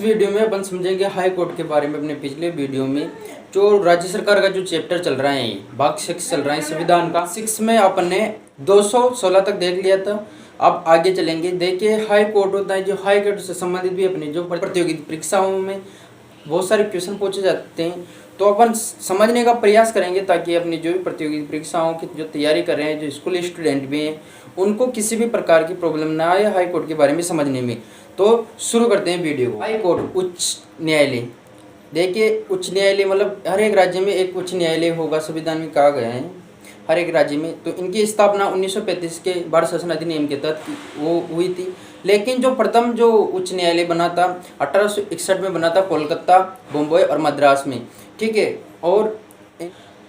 Video में अपन समझेंगे high court के बारे में। अपने पिछले वीडियो में जो राज्य सरकार का जो चैप्टर चल रहा है, भाग 6 चल रहा है संविधान का, 6 में अपन ने 216 तक देख लिया था। अब आगे चलेंगे। देखिए, हाई कोर्ट होता है जो हाई कोर्ट से संबंधित भी अपनी जो प्रतियोगी परीक्षाओं में बहुत सारे क्वेश्चन पूछे जाते हैं, तो अपन समझने का प्रयास करेंगे ताकि अपनी जो भी प्रतियोगी परीक्षाओं की जो तैयारी कर रहे हैं, जो स्कूल स्टूडेंट भी हैं, उनको किसी भी प्रकार की प्रॉब्लम ना आए हाई कोर्ट के बारे में समझने में। तो शुरू करते हैं वीडियो को। हाई कोर्ट, उच्च न्यायालय। देखिए, उच्च न्यायालय मतलब हर एक राज्य में एक उच्च न्यायालय होगा, संविधान में कहा गया है हर एक राज्य में। तो इनकी स्थापना 1935 के भारत शासन अधिनियम के तहत वो हुई थी। लेकिन जो प्रथम जो उच्च न्यायालय बना था 1861 में बना था, कोलकाता, बम्बई और मद्रास में, ठीक है। और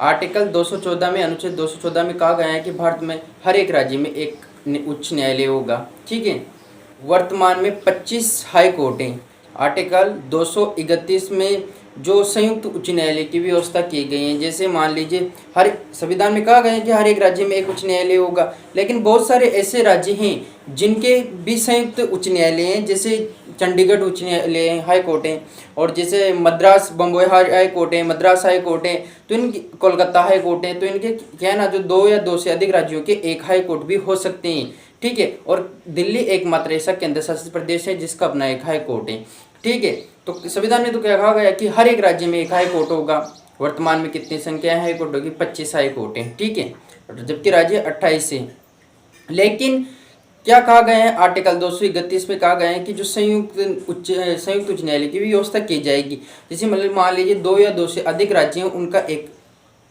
आर्टिकल 214 में, अनुच्छेद 214 में कहा गया है कि भारत में हर एक राज्य में एक उच्च न्यायालय होगा, ठीक है। वर्तमान में 25 हाई कोर्ट हैं। आर्टिकल 231 में जो संयुक्त उच्च न्यायालय की व्यवस्था की गई है, जैसे मान लीजिए हर संविधान में कहा गया है कि हर एक राज्य में एक उच्च न्यायालय होगा, लेकिन बहुत सारे ऐसे राज्य हैं जिनके भी संयुक्त उच्च न्यायालय हैं, जैसे चंडीगढ़ उच्च न्यायालय है, हाई कोर्ट है, और जैसे मद्रास बम्बई हाई कोर्ट है, मद्रास हाई कोर्ट है, तो इनकी कोलकाता हाई कोर्ट है। तो इनके क्या है ना, जो 2 या 2 से अधिक राज्यों के एक हाई कोर्ट भी हो सकते हैं, ठीक है। और दिल्ली एकमात्र ऐसा केंद्र शासित प्रदेश है जिसका अपना एक हाई कोर्ट है, ठीक है। तो संविधान में तो क्या कहा गया कि हर एक राज्य में एक हाई कोर्ट होगा। वर्तमान में कितनी संख्या है हाई कोर्ट होगी? 25 हाई कोर्ट है, ठीक है, जबकि राज्य 28 है। लेकिन क्या कहा गया है? आर्टिकल 231 में कहा गया है कि जो संयुक्त उच्च न्यायालय की व्यवस्था की जाएगी। जैसे मतलब मान लीजिए 2 या 2 से अधिक राज्य हैं, उनका एक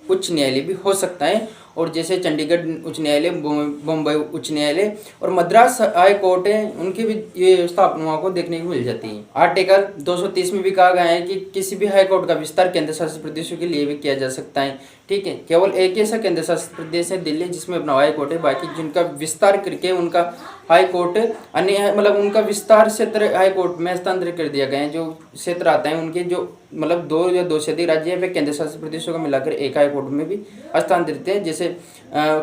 उच्च न्यायालय भी हो सकता है। और जैसे चंडीगढ़ उच्च न्यायालय, बम्बई उच्च न्यायालय और मद्रास हाई कोर्ट है, उनकी भी ये व्यवस्था अपन वहाँ को देखने को मिल जाती है। आर्टिकल 230 में भी कहा गया है कि किसी भी हाई कोर्ट का विस्तार केंद्र शासित प्रदेशों के लिए भी किया जा सकता है, ठीक है। केवल एक ऐसा केंद्र शासित प्रदेश है दिल्ली, जिसमें अपना हाई कोर्ट है। बाकी जिनका विस्तार करके उनका हाई कोर्ट अन्य मतलब उनका विस्तार क्षेत्र हाई कोर्ट में हस्तांतरित कर दिया गया है। जो क्षेत्र आता है उनके जो मतलब 2 या 2 से अधिक राज्य वे केंद्र शासित प्रदेशों का मिलाकर एक हाई कोर्ट में भी हस्तांतरित है। जैसे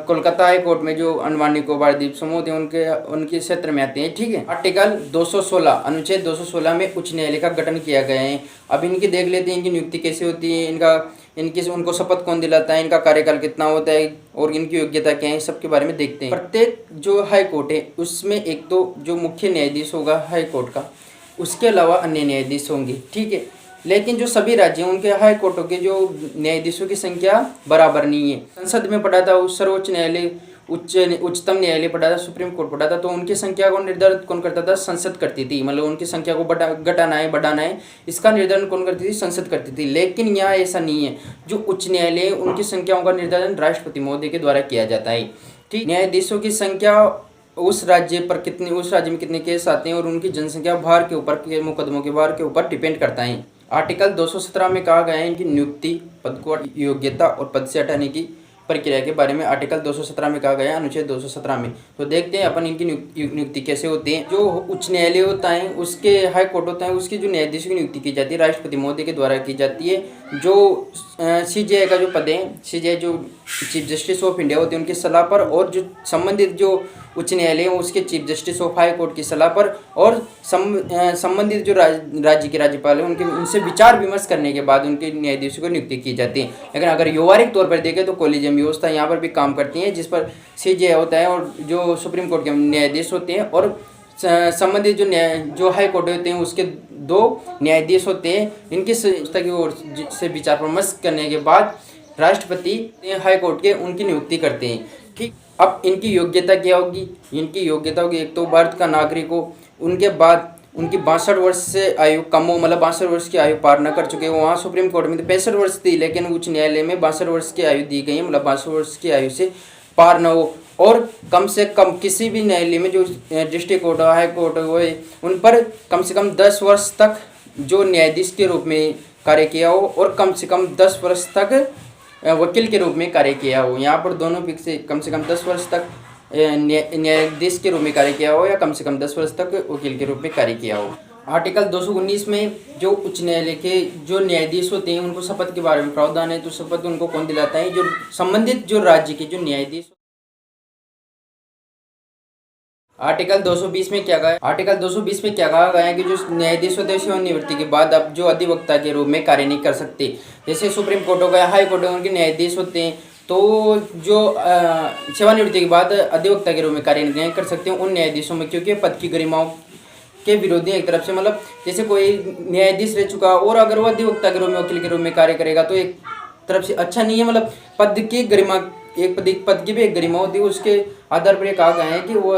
कोलकाता हाई कोर्ट में जो अंडमान निकोबार द्वीप समूह थे उनके क्षेत्र में आते हैं, ठीक है। आर्टिकल 216 अनुच्छेद 216 में उच्च न्यायालय का गठन किया गया है। अब इनकी देख लेते हैं इनकी नियुक्ति कैसे होती है, उनको शपथ कौन दिलाता है, इनका कार्यकाल कितना होता है और इनकी योग्यता क्या है, सबके बारे में देखते हैं। प्रत्येक जो हाई कोर्ट है उसमें एक तो जो मुख्य न्यायाधीश होगा हाई कोर्ट का, उसके अलावा अन्य न्यायाधीश होंगे, ठीक है। लेकिन जो सभी राज्य हैं उनके हाई कोर्टों के जो न्यायाधीशों की संख्या बराबर नहीं है। संसद में पढ़ा था, सर्वोच्च न्यायालय, उच्चतम न्यायालय पढ़ा था, सुप्रीम कोर्ट पढ़ा था, तो उनकी संख्या को निर्धारित कौन करता था? संसद करती थी। मतलब उनकी संख्या को घटाना है बढ़ाना है, इसका निर्धारण कौन करती थी? संसद करती थी। लेकिन यहाँ ऐसा नहीं है। जो उच्च न्यायालय है उनकी संख्याओं का निर्धारण राष्ट्रपति महोदय के द्वारा किया जाता है, ठीक। न्यायाधीशों की संख्या उस राज्य में कितने केस आते हैं और उनकी जनसंख्या भार के ऊपर, मुकदमों के भार के ऊपर डिपेंड करता है। आर्टिकल 217 में कहा गया है कि नियुक्ति, पद को योग्यता और पद से हटाने की प्रक्रिया के बारे में आर्टिकल 217 में कहा गया है, अनुच्छेद 217 में। तो देखते हैं अपन इनकी नियुक्ति कैसे होती है। जो उच्च न्यायालय होता है उसके हाई कोर्ट होता है, उसकी जो न्यायाधीशों की नियुक्ति की जाती है राष्ट्रपति महोदय के द्वारा की जाती है। जो CJI का जो पद है, CJI जो चीफ जस्टिस ऑफ इंडिया होते हैं उनकी सलाह पर, और जो संबंधित जो उच्च न्यायालय है उसके chief justice of high court की सलाह पर, और संबंधित जो राज्य के राज्यपाल है उनसे विचार विमर्श करने के बाद उनके न्यायाधीशों को नियुक्ति की जाती है। लेकिन अगर व्यवहारिक तौर पर देखें तो कॉलेजियम व्यवस्था यहाँ पर भी काम करती है, जिस पर CJI होता है और जो सुप्रीम कोर्ट के न्यायाधीश होते हैं, और संबंधित जो हाई कोर्ट होते हैं उसके 2 न्यायाधीश होते हैं। इनकी संस्था की ओर से विचार विमर्श करने के बाद राष्ट्रपति हाई कोर्ट के उनकी नियुक्ति करते हैं, ठीक। अब इनकी योग्यता क्या होगी? इनकी योग्यता होगी, एक तो भारत का नागरिक हो, उनके बाद उनकी 62 वर्ष से आयु कम हो, मतलब 62 वर्ष की आयु पार न कर चुके हो। वहाँ सुप्रीम कोर्ट में तो 65 वर्ष थी, लेकिन उच्च न्यायालय में 62 वर्ष की आयु दी गई है, मतलब 62 वर्ष की आयु से पार न हो। और कम से कम किसी भी न्यायालय में जो डिस्ट्रिक्ट कोर्ट हो, हाई कोर्ट हो, उन पर कम से कम 10 वर्ष तक जो न्यायाधीश के रूप में कार्य किया हो, और कम से कम 10 वर्ष तक वकील के रूप में कार्य किया हो। यहाँ पर दोनों फिक्स है, कम से कम 10 वर्ष तक न्यायाधीश के रूप में कार्य किया हो या कम से कम 10 वर्ष तक वकील के रूप में कार्य किया हो। आर्टिकल 219 में जो उच्च न्यायालय के जो न्यायाधीश होते हैं उनको शपथ के बारे में प्रावधान है। तो शपथ उनको कौन दिलाता है? जो संबंधित जो राज्य के जो न्यायाधीश। आर्टिकल 220 में क्या कहा है? आर्टिकल 220 में क्या कहा गया है कि जो न्यायाधीश होते हैं सेवानिवृत्ति के बाद अब जो अधिवक्ता के रूप में कार्य नहीं कर सकते। जैसे सुप्रीम कोर्ट हो गया, हाई कोर्ट हो, उनके न्यायाधीश होते हैं, तो जो सेवानिवृत्ति के बाद अधिवक्ता के रूप में कार्य नहीं कर सकते उन न्यायाधीशों में, क्योंकि पद की गरिमाओं के विरोधी एक तरफ से, मतलब जैसे कोई न्यायाधीश रह चुका और अगर वो अधिवक्ता के रूप में, वकील के रूप में कार्य करेगा तो एक तरफ से अच्छा नहीं है। मतलब पद की गरिमा, एक पद की भी एक गरिमा होती है, उसके आधार पर ये कहा गया है कि वो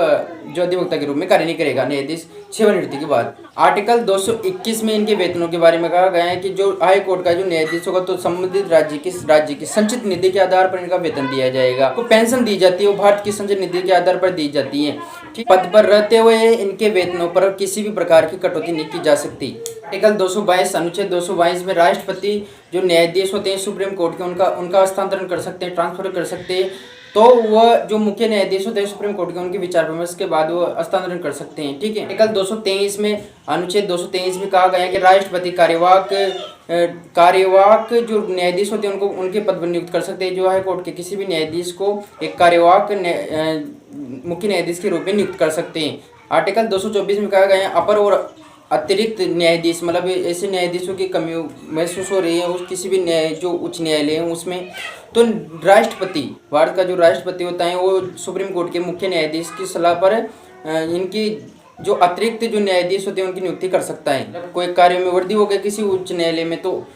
जो अधिवक्ता के रूप में कार्य नहीं करेगा न्यायाधीश सेवानिवृत्ति के बाद। आर्टिकल 221 में इनके वेतनों के बारे में कहा गया है कि जो हाई कोर्ट का जो न्यायाधीश होगा तो संबंधित राज्य की संचित निधि के आधार पर इनका वेतन दिया जाएगा। तो पेंशन दी जाती है वो भारत की संचित निधि के आधार पर दी जाती है। ठीक, पद पर रहते हुए इनके वेतनों पर किसी भी प्रकार की कटौती नहीं की जा सकती। आर्टिकल 222 अनुच्छेद 222 में राष्ट्रपति जो न्यायाधीश होते हैं सुप्रीम कोर्ट के, उनका हस्तांतरण कर सकते हैं, ट्रांसफर कर सकते हैं। तो वह जो मुख्य न्यायाधीश होते हैं सुप्रीम कोर्ट के, उनके विचार विमर्श के बाद वो हस्तांतरण कर सकते हैं। ठीक है। आर्टिकल 223 में अनुच्छेद 223 में कहा गया है कि राष्ट्रपति कार्यवाहक जो न्यायाधीश होते हैं उनको उनके पद पर नियुक्त कर सकते हैं। जो हाई कोर्ट के किसी भी न्यायाधीश को एक कार्यवाहक मुख्य न्यायाधीश के रूप में नियुक्त कर सकते हैं। आर्टिकल 224 में कहा गया है अपर और अतिरिक्त न्यायाधीश, मतलब ऐसे न्यायाधीशों की कमी महसूस हो रही है उस किसी भी जो उच्च न्यायालय है उसमें, तो राष्ट्रपति, भारत का जो राष्ट्रपति होता है वो सुप्रीम कोर्ट के मुख्य न्यायाधीश की सलाह पर इनकी जो अतिरिक्त जो न्यायाधीश होते हैं उनकी नियुक्ति कर सकता है। कोई कार्य में वृद्धि हो गई किसी उच्च न्यायालय में, तो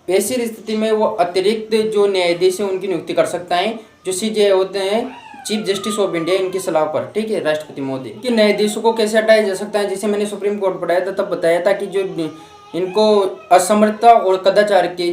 ऐसी स्थिति में वो अतिरिक्त जो न्यायाधीश है उनकी नियुक्ति कर सकता है, जो सीजे होते हैं चीफ जस्टिस ऑफ इंडिया, इनकी सलाह पर। ठीक है, राष्ट्रपति महोदय कि न्यायाधीशों को कैसे हटाया जा सकता है। जैसे मैंने सुप्रीम कोर्ट पढ़ाया था तब बताया था कि जो इनको असमर्थता और कदाचार के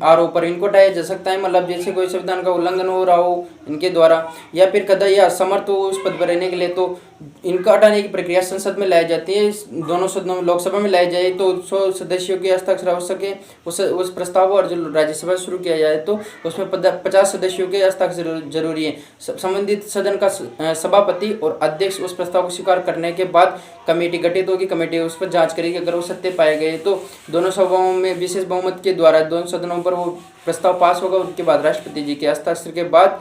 आरोप पर इनको हटाया जा सकता है। मतलब जैसे कोई संविधान का उल्लंघन हो रहा हो इनके द्वारा, या फिर कदा या असमर्थ हो उस पद पर रहने के लिए, तो इनका हटाने की प्रक्रिया संसद में लाई जाती है। दोनों सदनों में, लोकसभा में लाई जाए तो 100 सदस्यों के हस्ताक्षर हो सके उस प्रस्ताव, और जो राज्यसभा शुरू किया जाए तो उसमें 50 सदस्यों के हस्ताक्षर जरूरी है। संबंधित सदन का सभापति और अध्यक्ष उस प्रस्ताव को स्वीकार करने के बाद कमेटी गठित होगी, कमेटी उस पर जांच करेगी। अगर वो सत्य पाए गए तो दोनों सभाओं में विशेष बहुमत के द्वारा दोनों सदनों पर वो प्रस्ताव पास होगा। उसके बाद राष्ट्रपति जी के हस्ताक्षर के बाद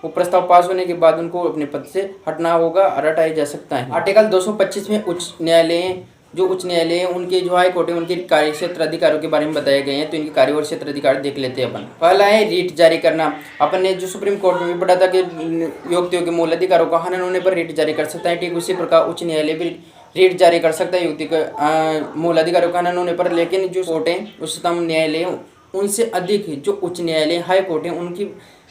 वो प्रस्ताव पास होने के बाद उनको अपने पद से हटना होगा और हटाया जा सकता है। आर्टिकल 225 में उच्च न्यायालय, जो उच्च न्यायालय है उनके जो हाई कोर्ट है उनके कार्य क्षेत्र अधिकारों के बारे में बताए गए हैं। तो इनके कार्य और क्षेत्र अधिकार देख लेते हैं अपन। पहला है रीट जारी करना। अपन ने जो सुप्रीम कोर्ट में भी पढ़ा था कि युक्तियों के मूल अधिकारों का हनन होने पर रीट जारी कर सकता है। ठीक उसी प्रकार उच्च न्यायालय भी रीट जारी कर सकता है युक्ति का मूल अधिकारों का हनन होने पर। लेकिन जो कोर्ट है उच्चतम न्यायालय उनसे अधिक जो उच्च न्यायालय हाई कोर्ट है उनकी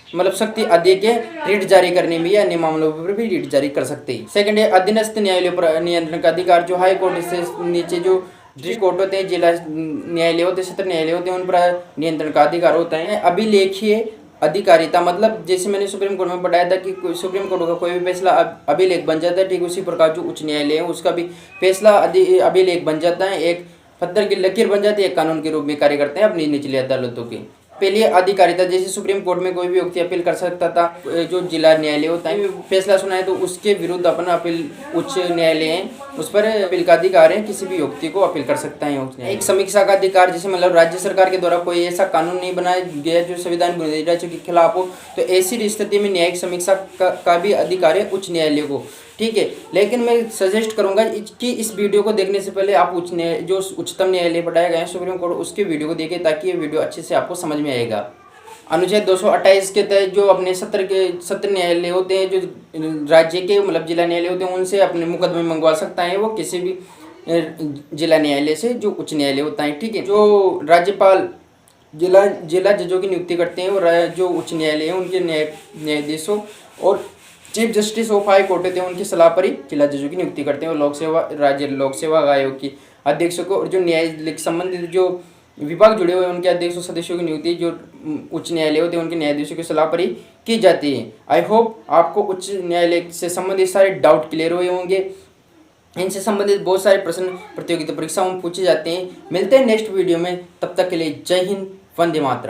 मतलब शक्ति अधिक है रीट जारी करने में, या अन्य मामलों पर भी रीट जारी कर सकते हैं। सेकंड है अधीनस्थ न्यायालयों पर नियंत्रण का अधिकार। जो हाई कोर्ट से नीचे जो डिस्ट्रिक्ट कोर्ट होते हैं, जिला न्यायालय होते हैं, सत्र न्यायालय होते हैं, उन पर नियंत्रण का अधिकार होता है। अभिलेखीय अधिकारिता, मतलब जैसे मैंने सुप्रीम कोर्ट में बताया था कि सुप्रीम कोर्ट का कोई भी फैसला अभिलेख बन जाता है। ठीक उसी प्रकार जो उच्च न्यायालय है उसका भी फैसला अभिलेख बन जाता है, एक पत्थर की लकीर बन जाती है, एक कानून के रूप में कार्य करते हैं अपनी निचली अदालतों की। पहले अधिकारिता, जैसे सुप्रीम कोर्ट में कोई भी व्यक्ति अपील कर सकता था। जो जिला न्यायालय होता है फैसला सुनाए तो उसके विरुद्ध अपना अपील उच्च न्यायालय है उस पर अपील का अधिकार है, किसी भी व्यक्ति को अपील कर सकता है। एक समीक्षा का अधिकार, जैसे मतलब राज्य सरकार के द्वारा कोई ऐसा कानून नहीं बनाया गया जो संविधान बुनियादी ढांचे के खिलाफ हो, तो ऐसी स्थिति में न्यायिक समीक्षा का भी अधिकार है उच्च न्यायालय को। ठीक है, लेकिन मैं सजेस्ट करूंगा कि इस वीडियो को देखने से पहले आप जो उच्चतम न्यायालय बताया गया है सुप्रीम कोर्ट, उसके वीडियो को देखें ताकि ये वीडियो अच्छे से आपको समझ में आएगा। अनुच्छेद 228 के तहत जो अपने सत्र न्यायालय होते हैं, जो राज्य के मतलब जिला न्यायालय होते हैं, उनसे अपने मुकदमे मंगवा सकता है वो किसी भी जिला न्यायालय से जो उच्च न्यायालय होता है। ठीक है, जो राज्यपाल जिला जजों की नियुक्ति करते हैं और जो उच्च न्यायालय है उनके न्यायाधीशों और chief justice of high court होते हैं उनकी सलाह पर ही जिला जजों की नियुक्ति करते हैं। और राज्य लोक सेवा आयोग की अध्यक्षों को और जो न्यायालय संबंधित जो विभाग जुड़े हुए हैं उनके अध्यक्षों सदस्यों की नियुक्ति जो उच्च न्यायालय होते हैं उनके न्यायाधीशों की सलाह पर ही की जाती है। आई होप आपको उच्च न्यायालय से संबंधित सारे डाउट क्लियर हुए होंगे। इनसे संबंधित बहुत सारे प्रश्न प्रतियोगिता परीक्षाओं में पूछे जाते हैं। मिलते हैं नेक्स्ट वीडियो में, तब तक के लिए जय हिंद, वंदे मातरम।